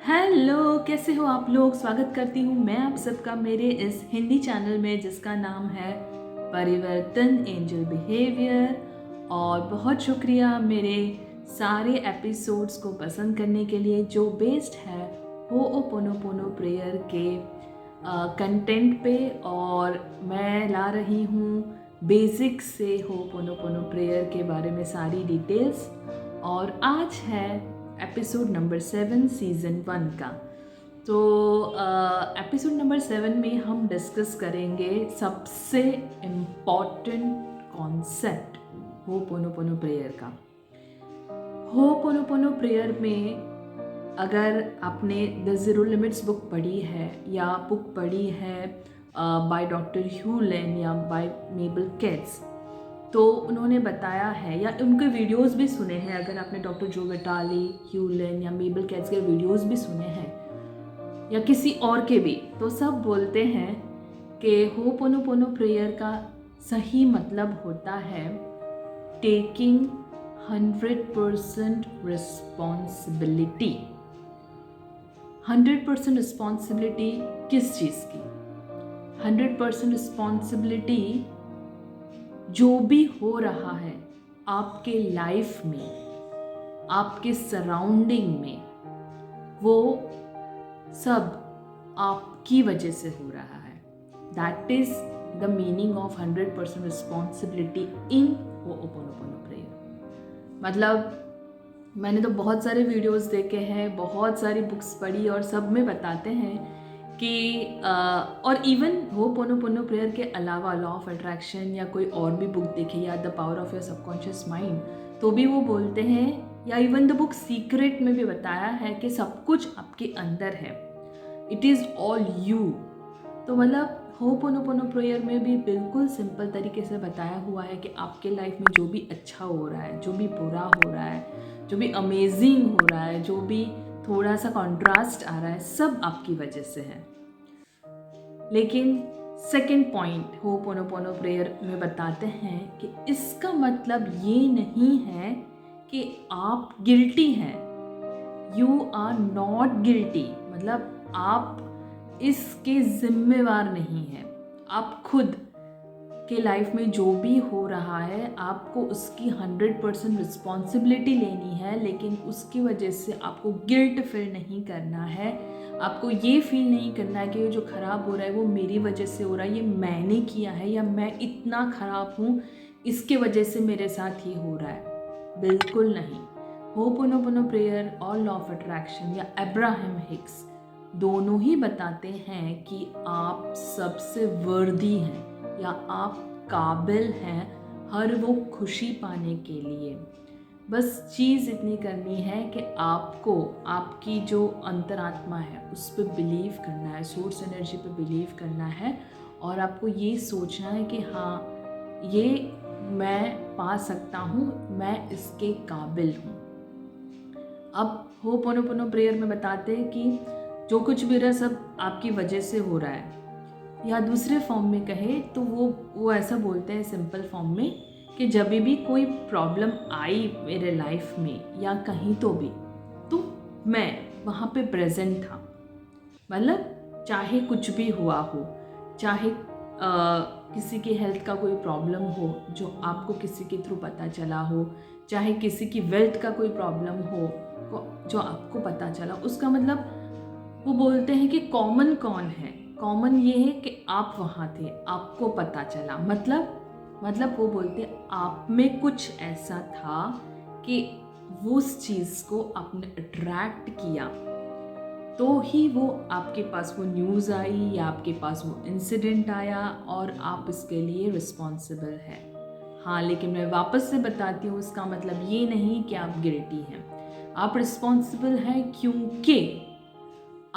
Hello, कैसे हो आप लोग। स्वागत करती हूँ मैं आप सबका मेरे इस हिंदी चैनल में जिसका नाम है परिवर्तन एंजल बिहेवियर। और बहुत शुक्रिया मेरे सारे एपिसोड्स को पसंद करने के लिए जो बेस्ड है होओपोनोपोनो प्रेयर के कंटेंट पे। और मैं ला रही हूँ बेसिक से होओपोनोपोनो प्रेयर के बारे में सारी डिटेल्स। और आज है एपिसोड नंबर 7 सीज़न 1 का। तो एपिसोड नंबर 7 में हम डिस्कस करेंगे सबसे इम्पॉर्टेंट कॉन्सेप्ट होओपोनोपोनो प्रेयर का। होओपोनोपोनो प्रेयर में अगर आपने द ज़ीरो लिमिट्स बुक पढ़ी है या बुक पढ़ी है बाय डॉक्टर ह्यू लेन या बाय मेबल केट्स, तो उन्होंने बताया है या उनके वीडियोस भी सुने हैं। अगर आपने डॉक्टर जो विटाली, ह्यू लेन या मेबल केट्स के वीडियोस भी सुने हैं या किसी और के भी, तो सब बोलते हैं कि होओपोनोपोनो प्रेयर का सही मतलब होता है टेकिंग 100% रिस्पॉन्सिबिलिटी। 100% रिस्पॉन्सिबिलिटी किस चीज़ की? 100% रिस्पॉन्सिबिलिटी जो भी हो रहा है आपके लाइफ में, आपके सराउंडिंग में, वो सब आपकी वजह से हो रहा है। That is the meaning of 100% responsibility in Hooponopono prayer. मतलब मैंने तो बहुत सारे वीडियोस देखे हैं, बहुत सारी बुक्स पढ़ी और सब में बताते हैं कि और इवन होओपोनोपोनो प्रेयर के अलावा लॉ ऑफ अट्रैक्शन या कोई और भी बुक देखी या the power of your subconscious mind, तो भी वो बोलते हैं, या इवन द बुक सीक्रेट में भी बताया है कि सब कुछ आपके अंदर है। It is all you. तो मतलब होओपोनोपोनो प्रेयर में भी बिल्कुल सिंपल तरीके से बताया हुआ है कि आपके लाइफ में जो भी अच्छा हो रहा है, जो भी बुरा हो रहा है, जो भी अमेजिंग हो रहा है, जो भी थोड़ा सा कॉन्ट्रास्ट आ रहा है, सब आपकी वजह से है। लेकिन सेकेंड पॉइंट होओपोनोपोनो प्रेयर में बताते हैं कि इसका मतलब ये नहीं है कि आप गिल्टी हैं। You are not guilty. मतलब आप इसके जिम्मेवार नहीं हैं। आप खुद के लाइफ में जो भी हो रहा है आपको उसकी 100% रिस्पॉन्सिबिलिटी लेनी है, लेकिन उसकी वजह से आपको गिल्ट फील नहीं करना है। आपको ये फील नहीं करना है कि जो ख़राब हो रहा है वो मेरी वजह से हो रहा है, ये मैंने किया है या मैं इतना ख़राब हूँ इसके वजह से मेरे साथ ये हो रहा है। बिल्कुल नहीं। होओपोनोपोनो प्रेयर और लॉ ऑफ अट्रैक्शन या अब्राहम हिक्स दोनों ही बताते हैं कि आप सबसे वर्दी हैं या आप काबिल हैं हर वो खुशी पाने के लिए। बस चीज़ इतनी करनी है कि आपको आपकी जो अंतरात्मा है उस पर बिलीव करना है, सोर्स एनर्जी पे बिलीव करना है, और आपको ये सोचना है कि हाँ, ये मैं पा सकता हूँ, मैं इसके काबिल हूँ। अब होओपोनोपोनो प्रेयर में बताते हैं कि जो कुछ भी रहा सब आपकी वजह से हो रहा है, या दूसरे फॉर्म में कहे तो वो ऐसा बोलते हैं सिंपल फॉर्म में कि जब भी कोई प्रॉब्लम आई मेरे लाइफ में या कहीं तो भी, तो मैं वहाँ पे प्रेजेंट था। मतलब चाहे कुछ भी हुआ हो, चाहे किसी की हेल्थ का कोई प्रॉब्लम हो जो आपको किसी के थ्रू पता चला हो, चाहे किसी की वेल्थ का कोई प्रॉब्लम हो जो आपको पता चला, उसका मतलब वो बोलते हैं कि कॉमन कौन है। कॉमन ये है कि आप वहाँ थे, आपको पता चला। मतलब वो बोलते आप में कुछ ऐसा था कि वो उस चीज़ को आपने अट्रैक्ट किया, तो ही वो आपके पास वो न्यूज़ आई या आपके पास वो इंसिडेंट आया और आप इसके लिए रिस्पॉन्सिबल है। हाँ, लेकिन मैं वापस से बताती हूँ, इसका मतलब ये नहीं कि आप गिल्टी हैं। आप रिस्पॉन्सिबल हैं क्योंकि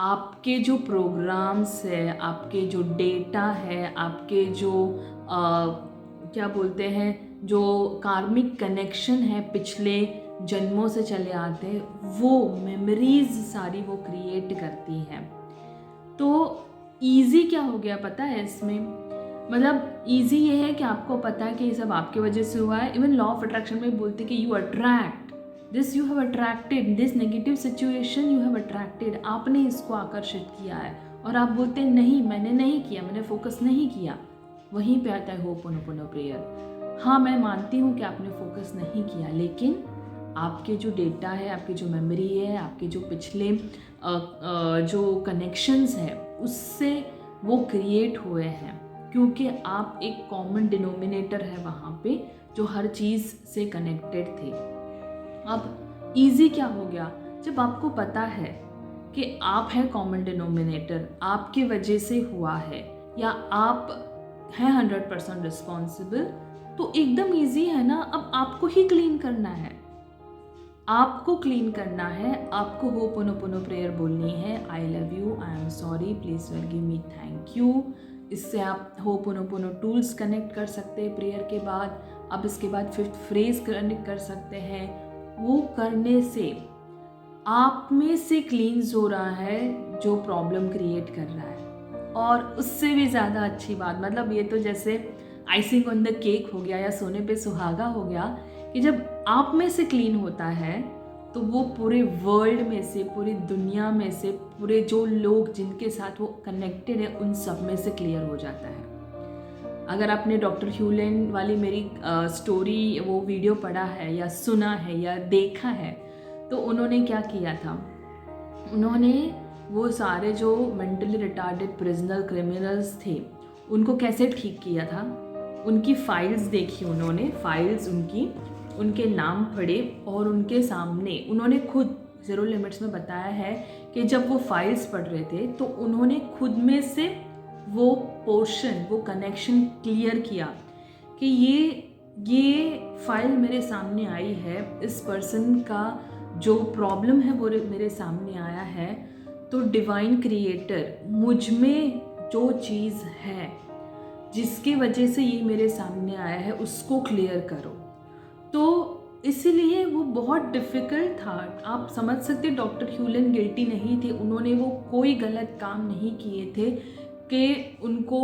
आपके जो प्रोग्राम्स है, आपके जो डेटा है, आपके जो क्या बोलते हैं, जो कार्मिक कनेक्शन है पिछले जन्मों से चले आते हैं, वो मेमोरीज सारी वो क्रिएट करती हैं। तो इजी क्या हो गया पता है इसमें? मतलब इजी ये है कि आपको पता है कि ये सब आपकी वजह से हुआ है। इवन लॉ ऑफ अट्रैक्शन में बोलते हैं कि you attract this you have attracted, this negative situation you have attracted, आपने इसको आकर्षित किया है। और आप बोलते हैं नहीं मैंने नहीं किया, मैंने फोकस नहीं किया। वहीं पे आता है होपोनोपोनो प्रेयर। हाँ मैं मानती हूँ कि आपने फोकस नहीं किया, लेकिन आपके जो डेटा है, आपकी जो मेमोरी है, आपके जो पिछले जो कनेक्शंस हैं उससे वो क्रिएट हुए हैं, क्योंकि आप एक कॉमन डिनोमिनेटर है वहाँ पे जो हर चीज़ से कनेक्टेड थे। अब इजी क्या हो गया, जब आपको पता है कि आप हैं कॉमन डिनोमिनेटर, आपके वजह से हुआ है या आप हैं 100% रिस्पॉन्सिबल, तो एकदम इजी है ना। अब आपको ही क्लीन करना है, आपको क्लीन करना है, आपको होपोनोपोनो प्रेयर बोलनी है। आई love you, I am sorry, please forgive me, thank you. इससे आप होपोनोपोनो टूल्स कनेक्ट कर सकते हैं प्रेयर के बाद। आप इसके बाद 5th फ्रेज कनेक्ट कर सकते हैं। वो करने से आप में से क्लींस हो रहा है जो प्रॉब्लम क्रिएट कर रहा है। और उससे भी ज़्यादा अच्छी बात, मतलब ये तो जैसे आइसिंग ऑन द केक हो गया या सोने पे सुहागा हो गया, कि जब आप में से क्लीन होता है तो वो पूरे वर्ल्ड में से, पूरी दुनिया में से, पूरे जो लोग जिनके साथ वो कनेक्टेड है उन सब में से क्लियर हो जाता है। अगर आपने डॉक्टर ह्यूलेन वाली मेरी स्टोरी वो वीडियो पढ़ा है या सुना है या देखा है, तो उन्होंने क्या किया था, उन्होंने वो सारे जो मेंटली रिटार्डेड प्रिजनर क्रिमिनल्स थे उनको कैसे ठीक किया था। उनकी फाइल्स देखी उन्होंने, फाइल्स उनके नाम पढ़े और उनके सामने उन्होंने खुद ज़ीरो लिमिट्स में बताया है कि जब वो फाइल्स पढ़ रहे थे तो उन्होंने खुद में से वो पोर्शन, वो कनेक्शन क्लियर किया कि ये फाइल मेरे सामने आई है, इस पर्सन का जो प्रॉब्लम है वो मेरे सामने आया है, तो डिवाइन क्रिएटर मुझ में जो चीज़ है जिसकी वजह से ये मेरे सामने आया है उसको क्लियर करो। तो इसीलिए वो बहुत डिफ़िकल्ट था। आप समझ सकते डॉक्टर ह्यूलेन गिल्टी नहीं थे, उन्होंने वो कोई गलत काम नहीं किए थे कि उनको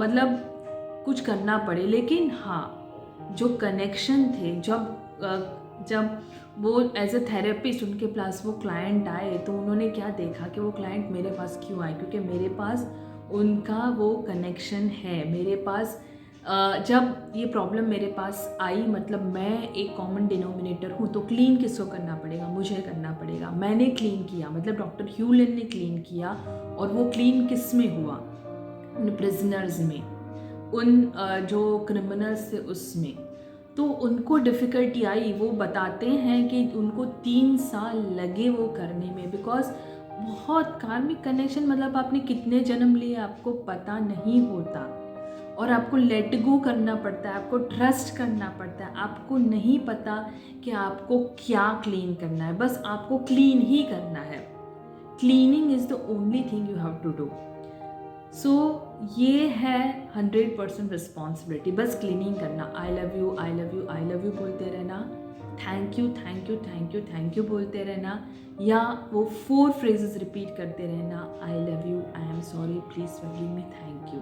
मतलब कुछ करना पड़े। लेकिन हाँ, जो कनेक्शन थे, जब वो एज ए थेरेपिस्ट उनके पास वो क्लाइंट आए तो उन्होंने क्या देखा कि वो क्लाइंट मेरे पास क्यों आए, क्योंकि मेरे पास उनका वो कनेक्शन है। मेरे पास जब ये प्रॉब्लम मेरे पास आई, मतलब मैं एक कॉमन डिनोमिनेटर हूँ, तो क्लीन किसको करना पड़ेगा, मुझे करना पड़ेगा। मैंने क्लीन किया, मतलब डॉक्टर ह्यूलेन ने क्लीन किया। और वो क्लीन किस में हुआ, उन प्रिजनर्स में, उन जो क्रिमिनल्स थे उसमें। तो उनको डिफ़िकल्टी आई, वो बताते हैं कि उनको 3 साल लगे वो करने में, बिकॉज बहुत कार्मिक कनेक्शन, मतलब आपने कितने जन्म लिए आपको पता नहीं होता, और आपको लेट गो करना पड़ता है, आपको ट्रस्ट करना पड़ता है। आपको नहीं पता कि आपको क्या क्लीन करना है, बस आपको क्लीन ही करना है। Cleaning is the only thing you have to do. So ये है 100% रिस्पॉन्सिबिलिटी, बस क्लीनिंग करना। I love you, I love you, I love you बोलते रहना, thank you, thank you, thank you, thank you बोलते रहना, या वो 4 फ्रेजेस रिपीट करते रहना, I love you, I am sorry, please forgive me, thank you.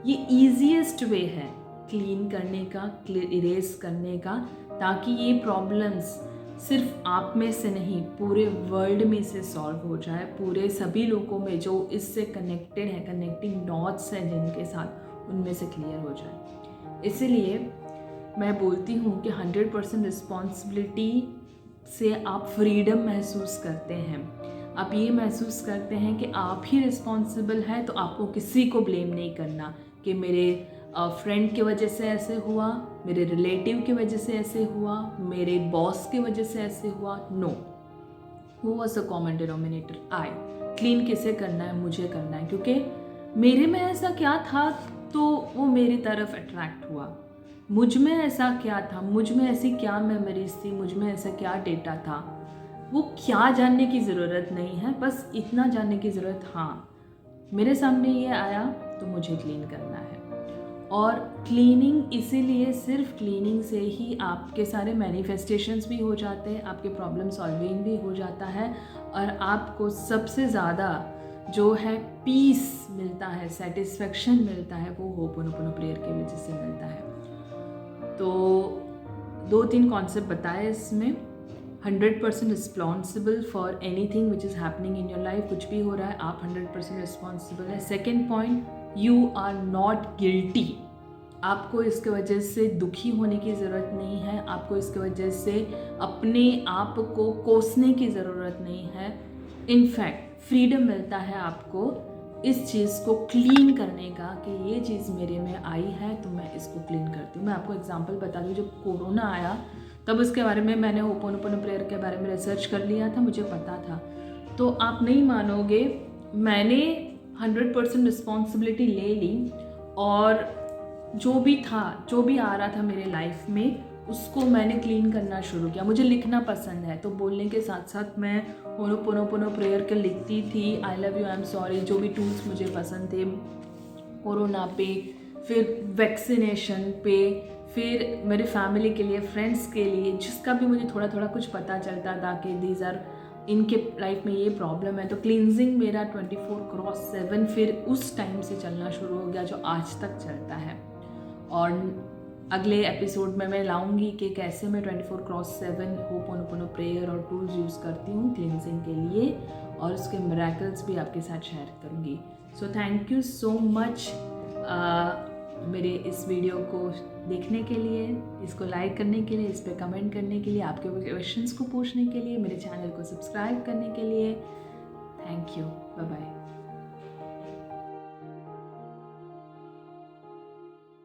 ये ईजीएस्ट वे है क्लीन करने का, इरेज करने का, ताकि ये प्रॉब्लम्स सिर्फ आप में से नहीं पूरे वर्ल्ड में से सॉल्व हो जाए, पूरे सभी लोगों में जो इससे कनेक्टेड है, कनेक्टिंग डॉट्स हैं जिनके साथ, उनमें से क्लियर हो जाए। इसीलिए मैं बोलती हूँ कि 100% रिस्पॉन्सिबिलिटी से आप फ्रीडम महसूस करते हैं। आप ये महसूस करते हैं कि आप ही रिस्पॉन्सिबल हैं, तो आपको किसी को ब्लेम नहीं करना कि मेरे फ्रेंड की वजह से ऐसे हुआ, मेरे रिलेटिव की वजह से ऐसे हुआ, मेरे बॉस की वजह से ऐसे हुआ। No, who was the common denominator? I. Clean किसे करना है? मुझे करना है, क्योंकि मेरे में ऐसा क्या था तो वो मेरी तरफ अट्रैक्ट हुआ। मुझ में ऐसा क्या था, मुझ में ऐसी क्या मेमोरीज थी, मुझ में ऐसा क्या डेटा था, वो क्या जानने की ज़रूरत नहीं है, बस इतना जानने की ज़रूरत, हाँ मेरे सामने ये आया तो मुझे क्लीन करना है। और क्लीनिंग, इसीलिए सिर्फ क्लीनिंग से ही आपके सारे मैनिफेस्टेशंस भी हो जाते हैं, आपके प्रॉब्लम सॉल्विंग भी हो जाता है, और आपको सबसे ज़्यादा जो है पीस मिलता है, सेटिस्फेक्शन मिलता है, वो होपोनोपोनो प्रेयर की वजह से मिलता है। तो 2-3 कॉन्सेप्ट बताए इसमें, 100% responsible for anything which is happening in your life. कुछ भी हो रहा है आप 100% रिस्पॉन्सिबल है। Second point, you are not guilty. आपको इसके वजह से दुखी होने की ज़रूरत नहीं है, आपको इसके वजह से अपने आप को कोसने की ज़रूरत नहीं है। इनफैक्ट फ्रीडम मिलता है आपको इस चीज़ को क्लीन करने का कि ये चीज़ मेरे में आई है तो मैं इसको क्लीन करती हूँ। मैं आपको एग्जांपल बता दूँ, जब कोरोना आया तब उसके बारे में मैंने होपोनोपोनो प्रेयर के बारे में रिसर्च कर लिया था, मुझे पता था। तो आप नहीं मानोगे, मैंने 100% रिस्पॉन्सिबिलिटी ले ली और जो भी आ रहा था मेरे लाइफ में उसको मैंने क्लीन करना शुरू किया। मुझे लिखना पसंद है तो बोलने के साथ साथ मैं होपोनोपोनो प्रेयर के लिखती थी, आई love you, I am sorry, जो भी टूल्स मुझे पसंद थे कोरोना पे, फिर वैक्सीनेशन पे, फिर मेरे फैमिली के लिए, फ्रेंड्स के लिए, जिसका भी मुझे थोड़ा थोड़ा कुछ पता चलता था कि दीज आर इनके लाइफ में ये प्रॉब्लम है। तो क्लींजिंग मेरा 24/7 फिर उस टाइम से चलना शुरू हो गया जो आज तक चलता है। और अगले एपिसोड में मैं लाऊंगी कि कैसे मैं 24/7 होपोनोपोनो प्रेयर और टूल्स यूज़ करती हूँ क्लींजिंग के लिए, और उसके मिरेकल्स भी आपके साथ शेयर करूँगी। So thank you so much मेरे इस वीडियो को देखने के लिए, इसको लाइक करने के लिए, इस पर कमेंट करने के लिए, आपके क्वेश्चंस को पूछने के लिए, मेरे चैनल को सब्सक्राइब करने के लिए। Thank you, bye bye.